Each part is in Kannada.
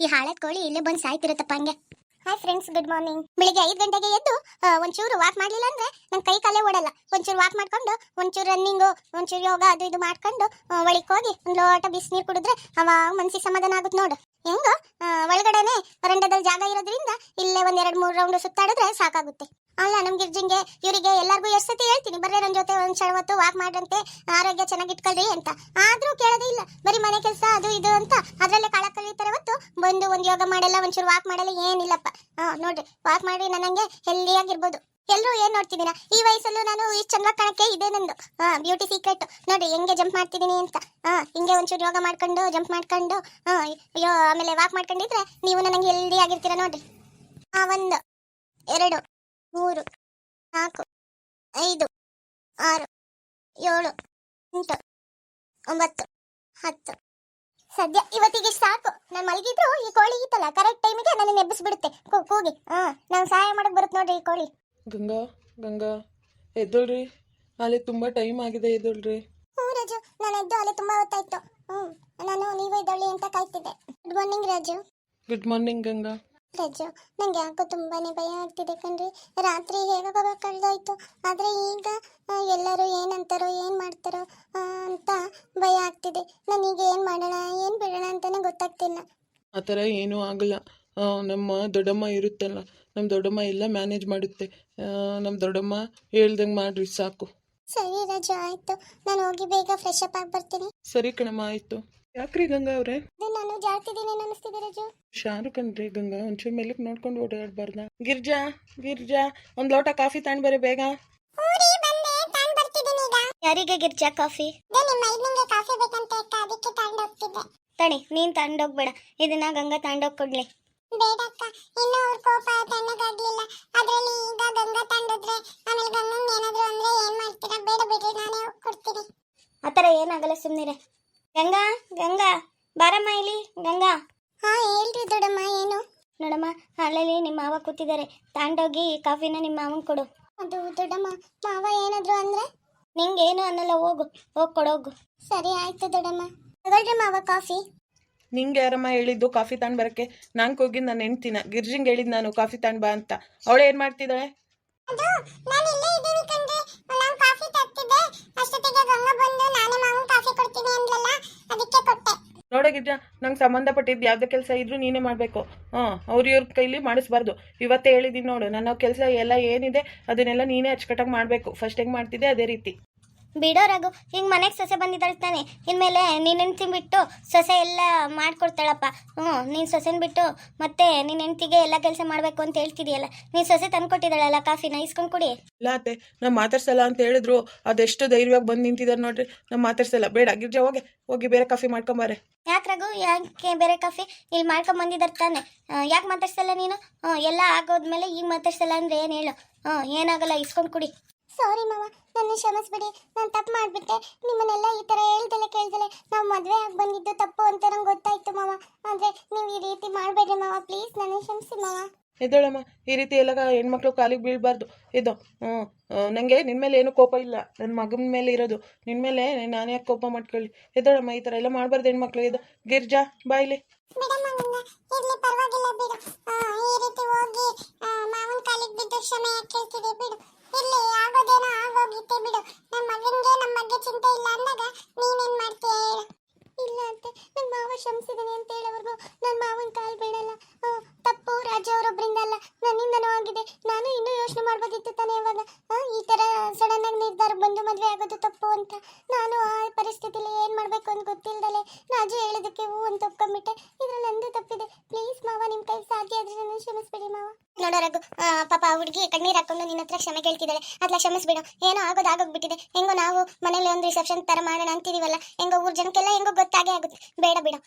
ಈ ಹಾಳದ ಕೋಳಿ ಇಲ್ಲೇ ಬಂದು ಸಾಯ್ತಿರುತ್ತಪ್ಪ ಹಂಗೆ. Hi friends, good morning. ಬೆಳಿಗ್ಗೆ 5 ಗಂಟೆಗೆ ಎದ್ದು ಒಂಚೂರು ವಾಕ್ ಮಾಡಲಿಲ್ಲ ಅಂದ್ರೆ ನನ್ನ ಕೈ ಕಾಲೇ ಓಡಲ್ಲ. ಒಂಚೂರು ವಾಕ್ ಮಾಡ್ಕೊಂಡು ಒಂಚೂರು ರನ್ನಿಂಗು, ಒಂಚೂರು ಯೋಗ ಅದು ಇದು ಮಾಡ್ಕೊಂಡು ಒಳಗೆ ಹೋಗಿ ಒಂದು ಲೋಟ ಬಿಸಿನೀರು ಕುಡಿದ್ರೆ ಅವಾಗ ಮನಸ್ಸಿಗೆ ಸಮಾಧಾನ ಆಗುತ್ತೆ ನೋಡು. ಹೆಂಗೋ ಒಳಗಡೆನೆ ವರಂಡದಲ್ಲಿ ಜಾಗ ಇರೋದ್ರಿಂದ ಇಲ್ಲೇ ಒಂದ್ 2-3 ರೌಂಡ್ ಸುತ್ತಾಡಿದ್ರೆ ಸಾಕಾಗುತ್ತೆ. ಅಲ್ಲ ನಮ್ ಗಿರ್ಜಿಂಗೆ ಇವರಿಗೆ ಎಲ್ಲರಿಗೂ ಎಷ್ಟು ಸತಿ ಹೇಳ್ತೀನಿ, ಬರ್ರೆ ನನ್ನ ಜೊತೆ ಒಂದ್ ಹೊತ್ತು ವಾಕ್ ಮಾಡ್ರಂತೆ, ಆರೋಗ್ಯ ಚೆನ್ನಾಗಿ ಇಟ್ಕೊಳ್ರಿ ಅಂತ. ಆದ್ರೂ ಕೇಳೋದೇ ಇಲ್ಲ, ಬರೀ ಮನೆ ಕೆಲಸ ಅದು ಇದು ಅಂತ ಅದ್ರಲ್ಲೇ ಕಾಳ ಕಳೀತಾರೆ ಹೊತ್ತು ಬಂದು ಒಂದ್ ಯೋಗ ಮಾಡಲ್ಲ, ಒಂಚೂರು ವಾಕ್ ಮಾಡಲ್ಲ, ಏನಿಲ್ಲಪ್ಪ. ನೋಡ್ರಿ, ವಾಕ್ ಮಾಡಿ ನನಂಗೆ ಹೆಲ್ದಿಯಾಗಿರ್ಬೋದು. ಎಲ್ಲರೂ ಏನ್ ನೋಡ್ತಿದ್ದೀರಾ, ಈ ವಯಸ್ಸಲ್ಲೂ ನಾನು ಇಷ್ಟು ಚಂದ ಕಾಣಕ್ಕೆ ಇದೆ ನಂದು ಬ್ಯೂಟಿ ಸೀಕ್ರೆಟ್. ನೋಡಿ ಹೆಂಗೆ ಜಂಪ್ ಮಾಡ್ತಿದ್ದೀನಿ ಅಂತ. ಹಿಂಗೆ ಒಂಚೂರು ಯೋಗ ಮಾಡ್ಕೊಂಡು ಜಂಪ್ ಮಾಡ್ಕೊಂಡು ಆಮೇಲೆ ವಾಕ್ ಮಾಡ್ಕೊಂಡಿದ್ರೆ ನೀವು ನನಗೆ ಹೆಲ್ದಿ ಆಗಿರ್ತೀರಾ ನೋಡ್ರಿ. 1 2 3 4 5 6 7 8 9 10. ಸದ್ಯ ಇವತ್ತಿಗೆ ಸಾಕು. ನಾನು ಮಲಗಿದ್ರು ಈ ಕೋಳಿ ಇತ್ತಲ್ಲ ಕರೆಕ್ಟ್ ಟೈಮಿಗೆ ನನ್ನ ಎಬ್ಬಿಸ್ಬಿಡುತ್ತೆ ಕೂಗಿ. ನಾನು ಸಹಾಯ ಮಾಡಕ್ ಬರುತ್ತೆ ನೋಡ್ರಿ ಈ ಕೋಳಿ. ಗಂಗಾ ಎದ್ದೊಳ್ರಿ, ಅಲ್ಲಿ ತುಂಬ ಟೈಮ್ ಆಗಿದೆ, ಎದ್ದೊಳ್ರಿ. ಹ್ಞೂ ರಾಜು, ನಾನು ಎದ್ದು ಅಲ್ಲಿ ತುಂಬ ಹೊತ್ತಾಯ್ತು. ನಾನು ನೀವು ಎದ್ದೊಳ್ಳಿ ಅಂತ ಕಾಯ್ತಿದ್ದೆ. Good morning Raju. Good morning Ganga. Raju, ನಂಗೆ ಯಾಕೋ ತುಂಬಾನೇ ಭಯ ಆಗ್ತಿದೆ ಕಣ್ರಿ. ರಾತ್ರಿ ಹೇಗಾಗ ಕಳೆದೋಯ್ತು, ಆದ್ರೆ ಈಗ ಎಲ್ಲರೂ ಏನಂತಾರೋ ಏನ್ ಮಾಡ್ತಾರೋ ಅಂತ ಭಯ ಆಗ್ತಿದೆ. ನಾನೀಗ ಏನ್ ಮಾಡೋಣ ಏನ್ ಬಿಡೋಣ ಅಂತಾನೆ ಗೊತ್ತಾಗ್ತಿಲ್ಲ. ಆ ಥರ ಏನೂ ಆಗಲ್ಲ. ನಮ್ಮ ದೊಡ್ಡಮ್ಮ ಇರುತ್ತಲ್ಲ, ನಮ್ಮ ದೊಡ್ಡಮ್ಮ ಎಲ್ಲ ಮ್ಯಾನೇಜ್ ಮಾಡುತ್ತೆ. ನಮ್ಮ ದೊಡ್ಡಮ್ಮ ಹೇಳ್ದಂಗೆ ಮಾಡ್ರಿ ಸಾಕು. ಸರಿ ರಾಜು, ಆಯ್ತು. ನಾನು ಹೋಗಿ ಬೇಗ ಫ್ರೆಶ್ ಅಪ್ ಆಗಿ ಬರ್ತೀನಿ. ಸರಿ ಕಣಮ್ಮ, ಆಯಿತು. ಯಾಕ್ರಿ ಗಂಗಾ ಅವರೇ? ನಾನು ಜಾಡ್ತಿದ್ದೀನಿ ಅನಿಸ್ತಿದೆ ರಾಜು. ಶಾರುಖ್ ಅನ್ರಿ ಗಂಗಾ, ಒಂಚೂರು ಮೇಲಕ್ಕೆ ನೋಡ್ಕೊಂಡು ಓಡಾಡಬಾರ್ದ? ಗಿರ್ಜಾ ಒಂದು ಲೋಟ ಕಾಫಿ ತಗೊಂಡು ಬರೀ ಬೇಗ. ಯಾರಿಗೆ ಗಿರ್ಜಾ ಕಾಫಿ? ತಣಿ, ನೀನ್ ತಗೊಂಡೋಗ್ಬೇಡ, ಇದನ್ನ ಗಂಗಾ ತಗೊಂಡೋಗ್ ಕೊಡ್ಲಿ. ಬೇಡಕ್ಕ, ಇನ್ನು ಅವ್ರ ಕೋಪ ತಣ್ಣಗಾಗ್ಲಿಲ್ಲ. ಅದ್ರಲ್ಲಿ ಈಗ ಗಂಗಾ ತಂಡೋದ್ರೆ ಆಮೇಲೆ ಗಂಗಂಗ್ ಏನಾದ್ರು ಅಂದ್ರೆ ಏನ್ ಮಾಡ್ತೀರಾ? ಬೇಡ ಬಿಡ್ರಿ, ನಾನೇ ಹೋಗಿ ಕೊಡ್ತೀನಿ. ಆತರ ಏನಾಗಲ್ಲ, ಸುಮ್ನಿರೆ. ಗಂಗಾ ಬಾರಮ್ಮ ಇಲ್ಲಿ. ಗಂಗಾ. ಹೇಳ್ರಿ ದೊಡ್ಡಮ್ಮ. ಏನು? ನೋಡಮ್ಮ, ಅಲ್ಲಲ್ಲಿ ನಿಮ್ಮ ಮಾವ ಕೂತಿದ್ದಾರೆ, ತಾಂಡೋಗಿ ಕಾಫಿನ ನಿಮ್ಮ ಮಾವನ್ ಕೊಡು. ಅದು ದೊಡ್ಡಮ್ಮ, ಮಾವ ಏನಾದ್ರು ಅಂದ್ರೆ? ನಿಂಗೇನು ಅನ್ನಲ್ಲ, ಹೋಗು, ಹೋಗಿ ಕೊಡೋಗು. ಸರಿ ಆಯ್ತು ದೊಡ್ಡಮ್ಮ. ತಗೊಳ್ರಿ ಮಾವ ಕಾಫಿ. ನಿಂಗೆ ಯಾರಮ್ಮ ಹೇಳಿದ್ದು ಕಾಫಿ ತಗೊಂಡು ಬರೋಕ್ಕೆ? ನಾನು ಹೋಗಿದ್ದು ನಾನು ಹೆಂಡ್ತಿನ ಗಿರ್ಜಿಂಗೆ ಹೇಳಿದ್ದು ನಾನು ಕಾಫಿ ತಗೊಂಡು ಬಾ ಅಂತ. ಅವಳು ಏನು ಮಾಡ್ತಿದ್ದಾಳೆ? ನೋಡ ಗಿರ್ಜಾ, ನಂಗೆ ಸಂಬಂಧಪಟ್ಟಿದ್ದು ಯಾವುದೇ ಕೆಲಸ ಇದ್ರೂ ನೀನೇ ಮಾಡಬೇಕು. ಅವ್ರ ಇವ್ರ ಕೈಲಿ ಮಾಡಿಸ್ಬಾರ್ದು. ಇವತ್ತೇ ಹೇಳಿದ್ದೀನಿ ನೋಡು, ನನ್ನ ಕೆಲಸ ಎಲ್ಲ ಏನಿದೆ ಅದನ್ನೆಲ್ಲ ನೀನೇ ಅಚ್ಚುಕಟ್ಟಾಗಿ ಮಾಡಬೇಕು. ಫಸ್ಟ್ ಹೆಂಗೆ ಮಾಡ್ತಿದ್ದೆ ಅದೇ ರೀತಿ. ಬಿಡೋ ರಾಗು, ಹಿಂಗೆ ಮನೆಗೆ ಸೊಸೆ ಬಂದಿದ್ದಾಳೆ ತಾನೆ, ಇನ್ಮೇಲೆ ನೀನು ಹೆಂಡ್ತಿ ಬಿಟ್ಟು ಸೊಸೆ ಎಲ್ಲ ಮಾಡ್ಕೊಡ್ತಾಳಪ್ಪ. ನೀನು ಸೊಸೆನ ಬಿಟ್ಟು ಮತ್ತೆ ನಿನ್ನ ಹೆಂಡ್ತಿಗೆ ಎಲ್ಲ ಕೆಲಸ ಮಾಡಬೇಕು ಅಂತ ಹೇಳ್ತಿದೆಯಲ್ಲ. ನೀನು ಸೊಸೆ ತಂದ್ಕೊಟ್ಟಿದ್ದಾಳಲ್ಲ ಕಾಫಿನ, ಇಸ್ಕೊಂಡು ಕುಡಿ. ಇಲ್ಲ ಅತ್ತೆ, ನಾವು ಮಾತಾಡ್ಸಲ್ಲ ಅಂತ ಹೇಳಿದ್ರು, ಅದೆಷ್ಟು ಧೈರ್ಯವಾಗಿ ಬಂದು ನಿಂತಿದ್ದಾರೆ ನೋಡ್ರಿ. ನಾವು ಮಾತಾಡ್ಸಲ್ಲ. ಬೇಡ ಗಿರ್ಜಾ, ಹೋಗಿ ಬೇರೆ ಕಾಫಿ ಮಾಡ್ಕೊಂಬಾರೆ. ಯಾಕೆ ರಘು, ಯಾಕೆ ಬೇರೆ ಕಾಫಿ? ಇಲ್ಲಿ ಮಾಡ್ಕೊಂಡ್ ಬಂದಿದ್ದಾರೆ ತಾನೆ, ಯಾಕೆ ಮಾತಾಡ್ಸಲ್ಲ ನೀನು? ಎಲ್ಲ ಆಗೋದ್ಮೇಲೆ ಈಗ ಮಾತಾಡ್ಸಲ್ಲ ಅಂದ್ರೆ ಏನು ಹೇಳು? ಏನಾಗಲ್ಲ, ಇಸ್ಕೊಂಡು ಕುಡಿ. ಸಾರಿ ಮಾವ, ನನ್ನ ಕ್ಷಮಿಸ್ಬಿಡಿ. ನಾನು ತಪ್ಪು ಮಾಡಿಬಿಟ್ಟೆ. ನಿಮ್ಮನ್ನೆಲ್ಲ ಈ ಥರ ಹೇಳ್ದಲೆ ಕೇಳ್ದಲೆ ನಾವು ಮದುವೆ ಆಗಿ ಬಂದಿದ್ದು ತಪ್ಪು ಅಂತ ನಂಗೆ ಗೊತ್ತಾಯ್ತು ಮಾವ. ಆದರೆ ನೀವು ಈ ರೀತಿ ಮಾಡಬೇಡ್ರಿ ಮಾವ, ಪ್ಲೀಸ್ ನನ್ನ ಕ್ಷಮಿಸಿ ಮಾವ. ಎದ್ದೋಳಮ್ಮ, ಈ ರೀತಿ ಎಲ್ಲ ಹೆಣ್ಮಕ್ಳು ಕಾಲಿಗೆ ಬೀಳಬಾರ್ದು. ಎದ್ದೋ. ನನಗೆ ನಿನ್ನ ಮೇಲೆ ಏನು ಕೋಪ ಇಲ್ಲ, ನನ್ನ ಮಗನ ಮೇಲೆ ಇರೋದು. ನಿನ್ನ ಮೇಲೆ ನಾನು ಯಾಕೆ ಕೋಪ ಮಾಡ್ಕೊಳ್ಳಿ? ಎದ್ದೋಳಮ್ಮ, ಈ ಥರ ಎಲ್ಲ ಮಾಡಬಾರ್ದು ಹೆಣ್ಮಕ್ಳು. ಇದು ಗಿರ್ಜಾ ಬಾಯ್ಲಿ. ಇರ್ಲಿ, ಪರವಾಗಿಲ್ಲ ಬಿಡು. ಈ ರೀತಿ ಹೋಗಿ ಮಾವನ ಕಾಲಿಗೆ ಬಿದ್ದು ಕ್ಷಮೆ ಯಾಕೆ ಕೇಳ್ತಿದೆ? ಬಿಡು, ಇರ್ಲಿ, ಆಗೋದೇನೋ ಆಗೋಗಿತ್ತೆ ಬಿಡು. ನಮ್ಮ ಮಗನಿಗೆ ನಮ್ಮ ಬಗ್ಗೆ ಚಿಂತೆ ಇಲ್ಲ ಅಂದಾಗ ನೀನೇನ್ ಮಾಡ್ತೀಯ ಹೇಳು? ಇಲ್ಲ ಅಂತೆ, ನನ್ನ ಮಾವ ಕ್ಷಮಿಸಿದನೆ ಅಂತ ಹೇಳೋವರೆಗೂ ನನ್ನ ಮಾವನ ಕಾಲು ಬೀಳಲ್ಲ. ತಪ್ಪು ರಾಜು ಅವರೊಬ್ಬರಿಂದ ಅಲ್ಲ, ನನ್ನಿಂದನೂ ಆಗಿದೆ. ನಾನು ಇನ್ನೂ ಯೋಚನೆ ಮಾಡ್ಬೋದಿತ್ತು ತಾನೇ ಇವಾಗ. ಈ ಥರ ಸಡನ್ ಆಗಿ ನಿರ್ಧಾರ ಬಂದು ಮದುವೆ ಆಗೋದು ತಪ್ಪು ಅಂತ. ನಾನು ಆ ಪರಿಸ್ಥಿತಿಲಿ ಏನು ಮಾಡಬೇಕು ಅಂತ ಗೊತ್ತಿಲ್ಲದಲೆ ರಾಜು ಹೇಳಿದಕ್ಕೆ ಹೂ ಅಂತ ಒಪ್ಕೊಂಡ್ಬಿಟ್ಟೆ. ಇದ್ರಲ್ಲಿ ನಂದು ತಪ್ಪಿದೆ. ಪ್ಲೀಸ್ ಮಾವ, ನಿಮ್ಮ ಕೈ ಸಾಧ್ಯ ಆದ್ರೆ ನನ್ನ ಕ್ಷಮಿಸ್ಬಿಡಿ ಮಾವ. ನೋಡೋ ರಘು, ಪಾಪ ಹುಡುಗಿ ಕಣ್ಣೀರು ಹಾಕೊಂಡು ನಿನ್ನ ಹತ್ರ ಕ್ಷಮೆ ಕೇಳ್ತಿದ್ದಾಳೆ. ಅದ್ಲ ಕ್ಷಮಿಸ್ಬಿಡು. ಏನೋ ಆಗೋದಾಗೋಗ್ಬಿಟ್ಟಿದೆ. ಹೆಂಗೋ ನಾವು ಮನೇಲಿ ಒಂದು ರಿಸೆಪ್ಷನ್ ಥರ ಮಾಡೋಣ ಅಂತಿದೀವಲ್ಲ, ಹೆಂಗೋ ಊರ್ ಜನಕ್ಕೆಲ್ಲ ಹೆಂಗೋ ಗೊತ್ತಾಗೇ ಆಗುತ್ತೆ. ಬೇಡ ಬಿಡು,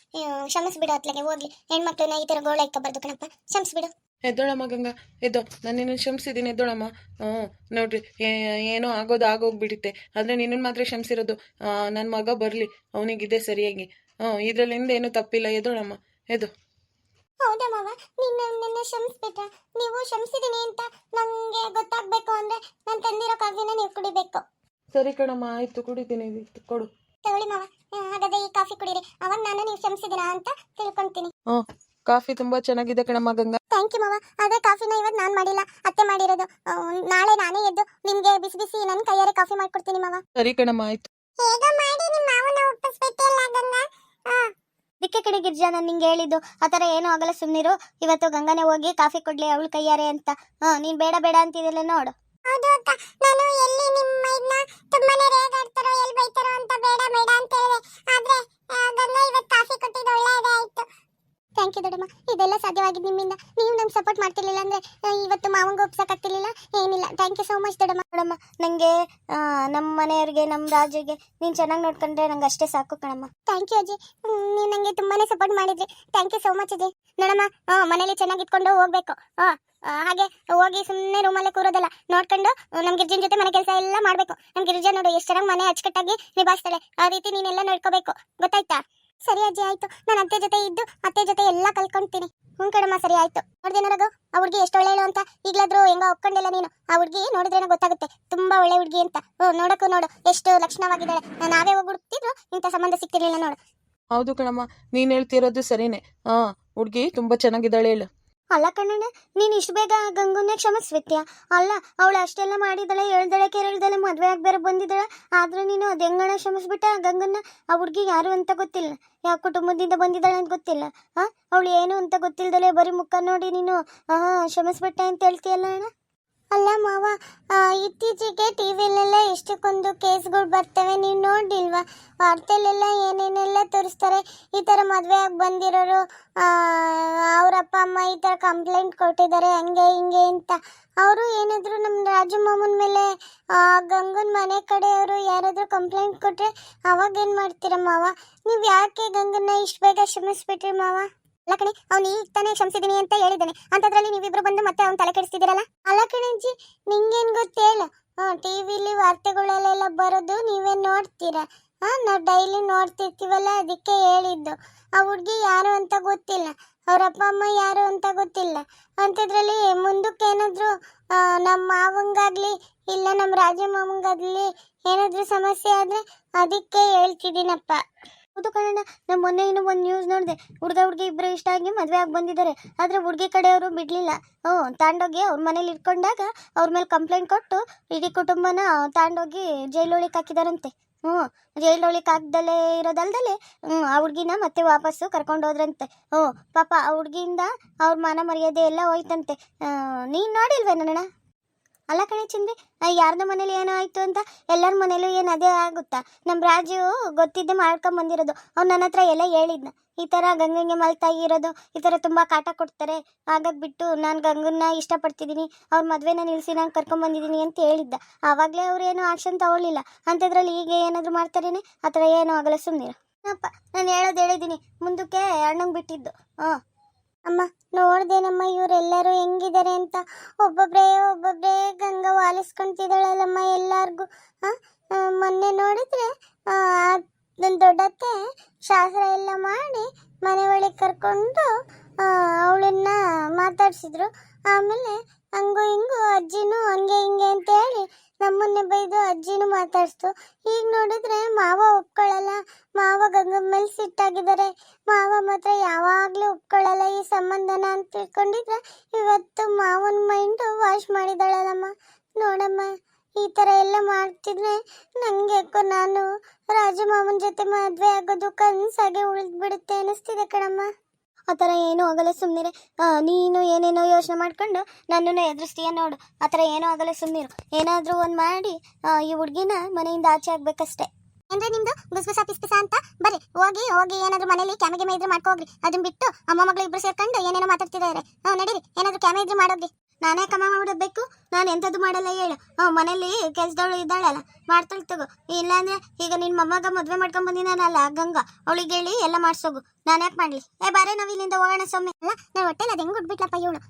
ಕ್ಷಮಿಸ್ಬಿಡು. ಅತ್ಲಾಗೆ ಹೋಗ್ಲಿ, ಹೆಣ್ಮಕ್ಳನ್ನ ಈ ಥರ ಗೋಳ ಇಕ್ಕಬಾರ್ದು ಕಣಪ್ಪ. ಕ್ಷಮಿಸ್ಬಿಡು. ಎದ್ದೋಳಮ್ಮ ಗಂಗಾ, ಎದ್ದೋ. ನಾನು ನಿನ್ನ ಕ್ಷಮಿಸಿದ್ದೀನಿ, ಎದ್ದೋಳಮ್ಮ. ನೋಡ್ರಿ, ಏನೋ ಆಗೋಗ್ಬಿಡುತ್ತೆ. ಆದರೆ ನಿನ್ನನ್ನು ಮಾತ್ರ ಕ್ಷಮಿಸಿರೋದು. ನನ್ನ ಮಗ ಬರಲಿ, ಅವನಿಗಿದೆ ಸರಿಯಾಗಿ. ಇದರಲ್ಲಿಂದ ಏನೂ ತಪ್ಪಿಲ್ಲ. ಎದ್ದೋಳಮ್ಮ, ಎದ್ದು. ಹೌದಾ ಮಾವ, ನಿನ್ನ ಕ್ಷಮಿಸ್ಬಿಟ್ರ? ನೀವು ಕ್ಷಮಿಸಿದೀನಿ ಅಂತ ನಂಗೆ ಗೊತ್ತಾಗ್ಬೇಕು ಅಂದ್ರೆ ನಾನು ತಂದಿರೋ ಕಾಫಿನ ನೀವು ಕುಡಿಬೇಕು. ಸರಿ ಕಣಮ್ಮ, ಆಯ್ತು, ಕುಡಿತೀನಿ. ಕೊಡು. ತಗೊಳ್ಳಿ ಮಾವ, ಹಾಗಾದ್ರೆ ಈ ಕಾಫಿ ಕುಡೀರಿ. ಅವಾಗ ನಾನು ನೀವು ಕ್ಷಮಿಸಿದಿನ ಅಂತ ತಿಳ್ಕೊಂತೀನಿ. ಕಾಫಿ ತುಂಬಾ ಚೆನ್ನಾಗಿದೆ ಕಣಮ್ಮ ಗಂಗಾ. ಥ್ಯಾಂಕ್ ಯು ಮಾವ. ಆದ್ರೆ ಕಾಫಿನ ಇವತ್ತು ನಾನು ಮಾಡಿಲ್ಲ, ಅತ್ತೆ ಮಾಡಿರೋದು. ನಾಳೆ ನಾನೇ ಎದ್ದು ನಿಮ್ಗೆ ಬಿಸಿ ಬಿಸಿ ನನ್ನ ಕೈಯಾರೆ ಕಾಫಿ ಮಾಡ್ಕೊಡ್ತೀನಿ ಮಾವ. ಸರಿ ಕಣಮ್ಮ, ಆಯ್ತು. ಹೇಗ ಮಾಡಿ ನಿಮ್ಮ ಮಾವನ ಒಪ್ಪಿಸ್ಬಿಟ್ಟಿಲ್ಲ ಗಂಗಾ. ದಿಕ್ಕೆ ಕಡೆ ಗಿರ್ಜಾ, ನಾನು ನಿಂಗೆ ಹೇಳಿದ್ದು ಆ ಥರ ಏನೂ ಆಗಲ್ಲ, ಸುಮ್ಮನಿರು. ಇವತ್ತು ಗಂಗಾನೆ ಹೋಗಿ ಕಾಫಿ ಕೊಡ್ಲಿ ಅವಳು ಕೈಯಾರೆ ಅಂತ. ನೀನ್ ಬೇಡ ಬೇಡ ಅಂತಿದ್ದಿಲ್ಲ ನೋಡು. ಹೌದು ಅಕ್ಕ, ನಾನು ಎಲ್ಲಿ ನಿಮ್ಮ ಇದನ್ನ ತುಂಬಾನೇ ರೇಗಾಡ್ತಾರೋ ಎಲ್ಲಿ ಬೈತಾರೋ ಅಂತ ಬೇಡ ಬೇಡ ಅಂತ ಹೇಳಿದೆ. ಆದ್ರೆ ಗಂಗಾ ಇವತ್ತು ಕಾಫಿ ಕೊಟ್ಟಿದ್ದು ಒಳ್ಳೆಯದೇ ಆಯ್ತು. ಥ್ಯಾಂಕ್ ಯು ದೊಡ್ಡಮ್ಮ. ಇದೆಲ್ಲ ಸಾಧ್ಯವಾಗಿದ್ದು ನಿಮ್ಮಿಂದ. ನೀವು ನಮ್ಗೆ ಸಪೋರ್ಟ್ ಮಾಡ್ತಿರ್ಲಿಲ್ಲ ಅಂದ್ರೆ ಇವತ್ತು ಮಾವಂಗೆ ಒಪ್ಸಕ್ಕಾಗ್ತಿರ್ಲಿಲ್ಲ, ಏನಿಲ್ಲ. ಥ್ಯಾಂಕ್ ಯು ಸೋ ಮಚ್ ದೊಡ್ಡಮ್ಮ. ದೊಡ್ಡಮ್ಮ, ನನಗೆ ನಮ್ಮ ಮನೆಯವ್ರಿಗೆ, ನಮ್ಮ ರಾಜುಗೆ ನೀನು ಚೆನ್ನಾಗಿ ನೋಡ್ಕೊಂಡ್ರೆ ನಂಗೆ ಅಷ್ಟೇ ಸಾಕು ಕಣಮ್ಮ. ಥ್ಯಾಂಕ್ ಯು ಅಜ್ಜಿ, ನೀವು ನನಗೆ ತುಂಬಾನೇ ಸಪೋರ್ಟ್ ಮಾಡಿದ್ರಿ. ಥ್ಯಾಂಕ್ ಯು ಸೋ ಮಚ್ ಅಜ್ಜಿ. ನೋಡಮ್ಮ, ಮನೇಲಿ ಚೆನ್ನಾಗಿ ಇಟ್ಕೊಂಡು ಹೋಗ್ಬೇಕು. ಹಾಗೆ ಹೋಗಿ ಸುಮ್ಮನೆ ರೂಮಲ್ಲೇ ಕೂರೋದಲ್ಲ, ನೋಡ್ಕೊಂಡು ನಮ್ಮ ಗಿರ್ಜನ್ ಜೊತೆ ಮನೆ ಕೆಲಸ ಎಲ್ಲ ಮಾಡಬೇಕು. ನಮ್ಮ ಗಿರ್ಜಾ ನೋಡು ಎಷ್ಟು ಚೆನ್ನಾಗಿ ಮನೆ ಅಚ್ಚುಕಟ್ಟಾಗಿ ನಿಭಾಯಿಸ್ತಾಳೆ. ಆ ರೀತಿ ನೀನೆಲ್ಲ ನೋಡ್ಕೋಬೇಕು, ಗೊತ್ತಾಯ್ತಾ? ಸರಿ ಅಜ್ಜಿ, ಆಯ್ತು. ನಾನು ಅತ್ತೆ ಜೊತೆ ಇದ್ದು ಅತ್ತೆ ಜೊತೆ ಎಲ್ಲ ಕಲ್ಕೊಂತೀನಿ. ಕಣಮ್ಮ, ಸರಿ ಆಯ್ತು. ನೋಡಿದೆ ನೋಡೋದು ಆ ಹುಡುಗಿ ಎಷ್ಟು ಒಳ್ಳೆಯಳು ಅಂತ. ಈಗಲಾದ್ರೂ ಹೆಂಗ ಒಪ್ಕೊಂಡಿಲ್ಲ ನೀನು. ಆ ಹುಡುಗಿ ನೋಡಿದ್ರೇನೆ ಗೊತ್ತಾಗುತ್ತೆ ತುಂಬಾ ಒಳ್ಳೆ ಹುಡುಗಿ ಅಂತ. ನೋಡಕ್ಕೂ ನೋಡು ಎಷ್ಟು ಲಕ್ಷಣವಾಗಿದ್ದಾಳೆ. ನಾವೇ ಹೋಗಿ ಹುಡುಕ್ತಿದ್ರು ಇಂಥ ಸಂಬಂಧ ಸಿಕ್ತಿರ್ಲಿಲ್ಲ ನೋಡು. ಹೌದು ಕಣಮ್ಮ, ನೀನ್ ಹೇಳ್ತಿರೋದು ಸರಿನೇ. ಹುಡುಗಿ ತುಂಬಾ ಚೆನ್ನಾಗಿದ್ದಾಳೆ ಹೇಳು. ಅಲ್ಲ ಕಣ್ಣಣ್ಣ, ನೀನು ಇಷ್ಟು ಬೇಗ ಗಂಗನ್ನ ಕ್ಷಮಿಸ್ಬಿಟ್ಯಾ? ಅಲ್ಲ, ಅವಳು ಅಷ್ಟೆಲ್ಲ ಮಾಡಿದಾಳೆ, ಹೇಳ್ದಳೆ ಕೇಳ್ದಳೆ, ಮದುವೆ ಆಗಿ ಬೇರೆ ಬಂದಿದ್ದಾಳೆ. ಆದ್ರೆ ನೀನು ಅದು ಹೆಂಗಣ ಕ್ಷಮಿಸ್ಬಿಟ್ಟ ಗಂಗನ್ನ? ಆ ಹುಡುಗಿ ಯಾರು ಅಂತ ಗೊತ್ತಿಲ್ಲ, ಯಾವ ಕುಟುಂಬದಿಂದ ಬಂದಿದ್ದಾಳೆ ಅಂತ ಗೊತ್ತಿಲ್ಲ. ಅವಳು ಏನು ಅಂತ ಗೊತ್ತಿಲ್ದಲೆ ಬರೀ ಮುಖ ನೋಡಿ ನೀನು ಕ್ಷಮಿಸ್ಬಿಟ್ಟೆ ಅಂತ ಹೇಳ್ತೀಯಲ್ಲ ಅಣ್ಣ? ಅಲ್ಲ ಮಾವ, ಇತ್ತೀಚೆಗೆ ಟಿವಿಲೆಲ್ಲ ಎಷ್ಟಕ್ಕೊಂದು ಕೇಸ್ಗಳು ಬರ್ತವೆ, ನೀವು ನೋಡಿಲ್ವಾ? ವಾರ್ತೆಲೆಲ್ಲ ಏನೇನೆಲ್ಲ ತೋರಿಸ್ತಾರೆ. ಈ ಥರ ಮದುವೆ ಆಗಿ ಬಂದಿರೋರು ಅವ್ರ ಅಪ್ಪ ಅಮ್ಮ ಈ ಥರ ಕಂಪ್ಲೇಂಟ್ ಕೊಟ್ಟಿದ್ದಾರೆ ಹಂಗೆ ಹಿಂಗೆ ಅಂತ. ಅವರು ಏನಾದರೂ ನಮ್ಮ ರಾಜು ಮಾಮನ ಮೇಲೆ ಗಂಗನ ಮನೆ ಕಡೆಯವರು ಯಾರಾದರೂ ಕಂಪ್ಲೇಂಟ್ ಕೊಟ್ಟರೆ ಅವಾಗ ಏನು ಮಾಡ್ತೀರ ಮಾವ? ನೀವು ಯಾಕೆ ಗಂಗನ್ನ ಇಷ್ಟು ಬೇಗ ಕ್ಷಮಿಸ್ಬಿಟ್ರಿ ಮಾವ? ಅಲ್ಲ ಕಣೆ, ಅವ್ನು ಈಗ ತಾನೇ ಕ್ಷಮಿಸಿದೀನಿ ಅಂತ ಹೇಳಿದ್ದಾನೆ, ಅಂಥದ್ರಲ್ಲಿ ನೀವಿಬ್ರು ಬಂದು ಮತ್ತೆ ಅವ್ನು ತಲೆ ಕೆಡಿಸ್ತಿದ್ದೀರಲ್ಲ. ಅಲ್ಲ ಕಣಜ್ಜಿ, ನಿಂಗೇನು ಗೊತ್ತೇಳು? ಟಿವಿಲಿ ವಾರ್ತೆಗಳಲ್ಲೆಲ್ಲ ಬರೋದು ನೀವೇ ನೋಡ್ತೀರಾ. ನಾವು ಡೈಲಿ ನೋಡ್ತಿರ್ತೀವಲ್ಲ, ಅದಕ್ಕೆ ಹೇಳಿದ್ದು. ಆ ಹುಡುಗಿ ಯಾರು ಅಂತ ಗೊತ್ತಿಲ್ಲ, ಅವ್ರ ಅಪ್ಪ ಅಮ್ಮ ಯಾರು ಅಂತ ಗೊತ್ತಿಲ್ಲ. ಅಂಥದ್ರಲ್ಲಿ ಮುಂದಕ್ಕೆ ಏನಾದರೂ ನಮ್ಮ ಮಾವಂಗಾಗ್ಲಿ ಇಲ್ಲ ನಮ್ಮ ರಾಜ ಮಾವಂಗಾಗ್ಲಿ ಏನಾದರೂ ಸಮಸ್ಯೆ ಆದರೆ ಅದಕ್ಕೆ ಹೇಳ್ತಿದ್ದೀನಪ್ಪ. ಹೌದು ಕಣಣ್ಣ, ನಮ್ಮ ಮೊನ್ನೆ ಇನ್ನೂ ಒಂದು ನ್ಯೂಸ್ ನೋಡಿದೆ. ಹುಡುಗಿ ಇಬ್ಬರು ಇಷ್ಟ ಆಗಿ ಮದುವೆ ಆಗಿ ಬಂದಿದ್ದಾರೆ. ಆದರೆ ಹುಡುಗಿ ಕಡೆಯವರು ಬಿಡಲಿಲ್ಲ. ತಾಂಡೋಗಿ ಅವ್ರ ಮನೇಲಿ ಇಟ್ಕೊಂಡಾಗ ಅವ್ರ ಮೇಲೆ ಕಂಪ್ಲೇಂಟ್ ಕೊಟ್ಟು ಇಡೀ ಕುಟುಂಬನ ತಾಂಡೋಗಿ ಜೈಲೊಳಗೆ ಹಾಕಿದಾರಂತೆ. ಜೈಲೊಳಗೆ ಹಾಕ್ದಲ್ಲೇ ಇರೋದಲ್ದಲೆ ಆ ಹುಡುಗಿನ ಮತ್ತೆ ವಾಪಸ್ಸು ಕರ್ಕೊಂಡು ಹೋದ್ರಂತೆ. ಪಾಪ ಆ ಹುಡುಗಿಯಿಂದ ಅವ್ರ ಮಾನ ಮರ್ಯಾದೆ ಎಲ್ಲ ಹೋಯ್ತಂತೆ. ನೀನು ನೋಡಿಲ್ವೇ ನನ್ನಣ್ಣ? ಅಲ್ಲ ಕಣೆ ಚಿಂದಿ, ಯಾರ್ದು ಮನೇಲಿ ಏನೋ ಆಯ್ತು ಅಂತ ಎಲ್ಲರ ಮನೇಲೂ ಏನು ಅದೇ ಆಗುತ್ತಾ? ನಮ್ಮ ರಾಜು ಗೊತ್ತಿದ್ದೆ ಮಾಡ್ಕೊಂಡ್ ಬಂದಿರೋದು. ಅವ್ನು ನನ್ನ ಹತ್ರ ಎಲ್ಲ ಹೇಳಿದ್ನ, ಈ ಥರ ಗಂಗಂಗೆ ಮಲ್ತಾಗಿ ಇರೋದು, ಈ ಥರ ತುಂಬ ಕಾಟ ಕೊಡ್ತಾರೆ, ಹಾಗಾಗಿ ಬಿಟ್ಟು ನಾನು ಗಂಗನ್ನ ಇಷ್ಟಪಡ್ತಿದ್ದೀನಿ, ಅವ್ರ ಮದುವೆನ ನಿಲ್ಲಿಸಿ ನಾನು ಕರ್ಕೊಂಬಂದಿದ್ದೀನಿ ಅಂತ ಹೇಳಿದ್ದ. ಆವಾಗಲೇ ಅವ್ರು ಏನೋ ಆಕ್ಷನ್ ತಗೊಳ್ಳಿಲ್ಲ. ಅಂಥದ್ರಲ್ಲಿ ಈಗ ಏನಾದರೂ ಮಾಡ್ತಾರೇನೆ? ಆ ಥರ ಏನೂ ಆಗಲ್ಲ, ಸುಮ್ಮನಿರು. ಅಪ್ಪ, ನಾನು ಹೇಳಿದ್ದೀನಿ, ಮುಂದಕ್ಕೆ ಅಣ್ಣಂಗೆ ಬಿಟ್ಟಿದ್ದು. ಅಮ್ಮ, ನೋಡ್ದೇನಮ್ಮ ಇವರೆಲ್ಲರೂ ಹೆಂಗಿದ್ದಾರೆ ಅಂತ. ಒಬ್ಬೊಬ್ರೇ ಗಂಗಾ ವಾಲಿಸ್ಕೊಂತಿದ್ದಾಳಲ್ಲಮ್ಮ ಎಲ್ಲಾರ್ಗು. ಮೊನ್ನೆ ನೋಡಿದ್ರೆ ನನ್ನ ದೊಡ್ಡತ್ತೆ ಶಾಸ್ತ್ರ ಎಲ್ಲ ಮಾಡಿ ಮನೆ ಒಳಗೆ ಕರ್ಕೊಂಡು ಅವಳನ್ನ ಮಾತಾಡ್ಸಿದ್ರು. ಆಮೇಲೆ ಹಂಗು ಹಿಂಗು ಅಜ್ಜಿನೂ ಹಂಗೆ ಹಿಂಗೆ ಅಂತ ಹೇಳಿ ನಮ್ಮನ್ನೇ ಬೈದು ಅಜ್ಜಿನೂ ಮಾತಾಡ್ಸ್ತು. ಈಗ ನೋಡಿದ್ರೆ ಮಾವ ಒಪ್ಕೊಳ್ಳಲ್ಲ. ಮಾವ ಗಂಗನ ಮೇಲೆ ಸಿಟ್ಟಾಗಿದ್ದಾರೆ. ಮಾವ ಮಾತ್ರ ಯಾವಾಗಲೂ ಒಪ್ಕೊಳ್ಳಲ್ಲ ಈ ಸಂಬಂಧನ ಅಂತ ತಿಳ್ಕೊಂಡಿದ್ರೆ ಇವತ್ತು ಮಾವನ ಮೈಂಡು ವಾಶ್ ಮಾಡಿದಾಳಲ್ಲಮ್ಮ. ನೋಡಮ್ಮ, ಈ ಥರ ಎಲ್ಲ ಮಾಡ್ತಿದ್ರೆ ನನಗೆ ಯಾಕೋ ನಾನು ರಾಜು ಮಾವನ ಜೊತೆ ಮದುವೆ ಆಗೋದು ಕನಸಾಗೆ ಉಳಿದ್ಬಿಡುತ್ತೆ ಅನ್ನಿಸ್ತಿದೆ ಕಣಮ್ಮ. ಆ ಥರ ಏನೂ ಆಗಲ್ಲ, ಸುಮ್ಮನಿರೆ. ನೀನು ಏನೇನೋ ಯೋಚನೆ ಮಾಡ್ಕೊಂಡು ನನ್ನನ್ನು ಎದುರಿಸ್ತೀಯ ನೋಡು. ಆ ಥರ ಏನೂ ಆಗಲ್ಲ, ಸುಮ್ಮನಿರು. ಏನಾದರೂ ಒಂದು ಮಾಡಿ ಈ ಹುಡುಗಿನ ಮನೆಯಿಂದ ಆಚೆ ಆಗ್ಬೇಕಷ್ಟೇ. ಏನ್ರಿ ನಿಮ್ದು ಗುಸ್ಗುಸ ಪಿಸ್ಪಿಸ ಅಂತ? ಬರ್ರಿ ಹೋಗಿ ಏನಾದರೂ ಮನೇಲಿ ಕ್ಯಾಮೆ ಇದ್ರೆ ಮಾಡ್ಕೋಗ್ರಿ. ಅದನ್ನ ಬಿಟ್ಟು ಅಮ್ಮ ಮಗಳು ಇಬ್ರು ಸೇರ್ಕೊಂಡು ಏನೇನೋ ಮಾತಾಡ್ತಿದ್ದಾರೆ. ನಡೀರಿ, ಏನಾದರೂ ಕ್ಯಾಮೆ ಇದ್ರೆ ಮಾಡೋಗ್ರಿ. ನಾನೇ ಕಮ ಮಾಡಬೇಕು? ನಾನು ಎಂಥದ್ದು ಮಾಡಲ್ಲ ಹೇಳು. ಮನೇಲಿ ಕೆಲ್ಸದವಳು ಇದ್ದಾಳಲ್ಲ, ಮಾಡ್ತಾಳೆ ತಗೋ. ಇಲ್ಲಾಂದ್ರೆ ಈಗ ನಿನ್ನ ಮೊಮ್ಮಗ ಮದುವೆ ಮಾಡ್ಕೊಂಡ್ ಬಂದಿದ್ದಾನಲ್ಲ ಗಂಗಾ, ಅವಳಿಗೆ ಹೇಳಿ ಎಲ್ಲ ಮಾಡ್ಸೋಗು. ನಾನು ಯಾಕೆ ಮಾಡಲಿ? ಬಾರೆ ನಾವು ಇಲ್ಲಿಂದ ಹೋಗೋಣ ಸೊಮ್ಮೆ. ಅಲ್ಲ, ನಾನು ಹೊಟ್ಟೆಲ್ಲ ಅದು ಹೆಂಗೆ ಉಡ್ಬಿಟ್ಲಪ್ಪ ಇವಳು.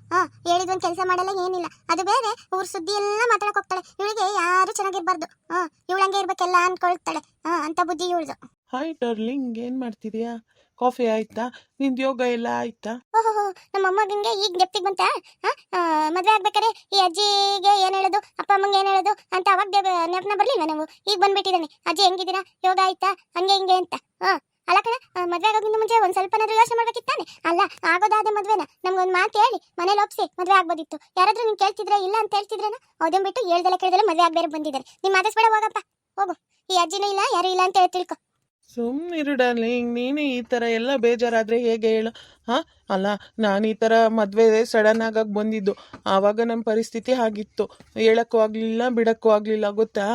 ಹೇಳಿದ್ವಂದು ಕೆಲಸ ಮಾಡಲ್ಲ, ಏನಿಲ್ಲ. ಅದು ಬೇರೆ ಊರ ಸುದ್ದಿ ಎಲ್ಲ ಮಾತಾಡಕ್ಕೆ ಹೋಗ್ತಾಳೆ. ಇವಳಿಗೆ ಯಾರು ಚೆನ್ನಾಗಿರ್ಬಾರ್ದು. ಇವಳಂಗೆ ಇರ್ಬೇಕೆಲ್ಲ ಅನ್ಕೊಳ್ತಾಳೆ. ಅಂತ ಬುದ್ಧಿ ಇವಳ್ದು. ಹಾಯ್ ಡಾರ್ಲಿಂಗ್, ಏನು ಮಾಡ್ತಿದ್ಯಾ? ಕಾಫಿ ಆಯ್ತಾ? ನಿಂದು ಯೋಗ ಎಲ್ಲ ಆಯ್ತಾ? ಓಹೋ, ನಮ್ಮ ಅಮ್ಮಗಂಗೆ ಈಗ ಗೆಪ್ತಿಗೆ ಬಂತ. ಮದುವೆ ಆಗ್ಬೇಕಾರೆ ಈ ಅಜ್ಜಿಗೆ ಏನು ಹೇಳೋದು, ಅಪ್ಪ ಅಮ್ಮಂಗೆ ಏನು ಹೇಳೋದು ಅಂತ ಅವಾಗ ನೆನಪನ ಬರ್ಲಿಲ್ವ ನಾವು? ಈಗ ಬಂದ್ಬಿಟ್ಟಿದ್ದಾನೆ. ಅಜ್ಜಿ ಹೆಂಗಿದ್ದೀರಾ, ಯೋಗ ಆಯ್ತಾ, ಹಂಗೆ ಹಿಂಗೆ ಅಂತ. ಅಲ್ಲ ಕಣ ಮದ್ವೆ ಆಗೋಕ್ಕಿಂತ ಮುಂಚೆ ಒಂದ್ ಸ್ವಲ್ಪನಾದ್ರೂ ಯೋಚನೆ ಮಾಡ್ಬೇಕಿತ್ತಾನೆ. ಅಲ್ಲ ಆಗೋದಾದ ಮದ್ವೆನ ನಮ್ಗೊಂದ್ ಮಾತು ಹೇಳಿ ಮನೇಲಿ ಒಪ್ಸಿ ಮದ್ವೆ ಆಗ್ಬೋದಿತ್ತು. ಯಾರಾದ್ರೂ ನೀನ್ ಕೇಳ್ತಿದ್ರೆ ಇಲ್ಲ ಅಂತ ಹೇಳ್ತಿದ್ರೇನ ಅದನ್ನ ಬಿಟ್ಟು ಹೇಳ್ದಲ್ಲ ಕೇಳ್ದಲ್ಲ ಮದ್ವೆ ಆಗ್ ಬೇರೆ ಬಂದಿದ್ದಾರೆ. ನೀನ್ ಮಾತಾಡ್ಸ್ಬೇಡ, ಹೋಗಪ್ಪ ಹೋಗು. ಈ ಅಜ್ಜಿನೂ ಇಲ್ಲ ಯಾರು ಇಲ್ಲ ಅಂತ ಹೇಳಿ ತಿಳ್ಕೊ. ಸುಮ್ಮನಿರು ಡಾರ್ಲಿಂಗ್, ನೀನೇ ಈ ಥರ ಎಲ್ಲ ಬೇಜಾರಾದರೆ ಹೇಗೆ ಹೇಳು? ಹಾಂ, ಅಲ್ಲ ನಾನು ಈ ಥರ ಮದುವೆ ಸಡನ್ ಆಗಾಗ ಬಂದಿದ್ದು, ಆವಾಗ ನಮ್ಮ ಪರಿಸ್ಥಿತಿ ಆಗಿತ್ತು. ಹೇಳಕ್ಕೂ ಆಗಲಿಲ್ಲ, ಬಿಡಕ್ಕೂ ಆಗಲಿಲ್ಲ, ಗೊತ್ತಾ?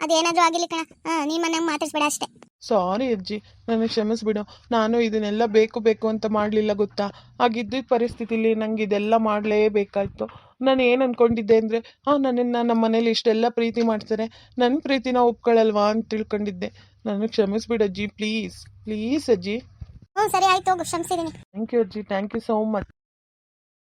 ಅದೇನಾದ್ರೂ ಆಗಿಲ್ಲ ಕಣ, ನೀನ್ ಮನೆಗೆ ಮಾತಾಡ್ಸ್ಬೇಡ ಅಷ್ಟೇ. ಸಾರಿ ಅಜ್ಜಿ, ನನಗೆ ಕ್ಷಮಿಸ್ಬಿಡು. ನಾನು ಇದನ್ನೆಲ್ಲ ಬೇಕು ಬೇಕು ಅಂತ ಮಾಡಲಿಲ್ಲ, ಗೊತ್ತಾ? ಆಗಿದ್ದ ಪರಿಸ್ಥಿತಿಲಿ ನಂಗೆ ಇದೆಲ್ಲ ಮಾಡಲೇಬೇಕಾಯ್ತು. ನಾನು ಏನು ಅಂದ್ಕೊಂಡಿದ್ದೆ ಅಂದರೆ, ನನ್ನನ್ನು ನಮ್ಮ ಮನೇಲಿ ಇಷ್ಟೆಲ್ಲ ಪ್ರೀತಿ ಮಾಡ್ತಾರೆ, ನನ್ನ ಪ್ರೀತಿನ ಒಪ್ಕೊಳ್ಳಲ್ವಾ ಅಂತ ತಿಳ್ಕೊಂಡಿದ್ದೆ. ನನಗೆ ಕ್ಷಮಿಸ್ಬಿಡು ಅಜ್ಜಿ, ಪ್ಲೀಸ್ ಪ್ಲೀಸ್ ಅಜ್ಜಿ. ಹ್ಞೂ ಸರಿ ಆಯ್ತು, ಹೋಗು, ಕ್ಷಮಿಸಿದೀನಿ. ಥ್ಯಾಂಕ್ ಯು ಅಜ್ಜಿ, ಥ್ಯಾಂಕ್ ಯು ಸೋ ಮಚ್.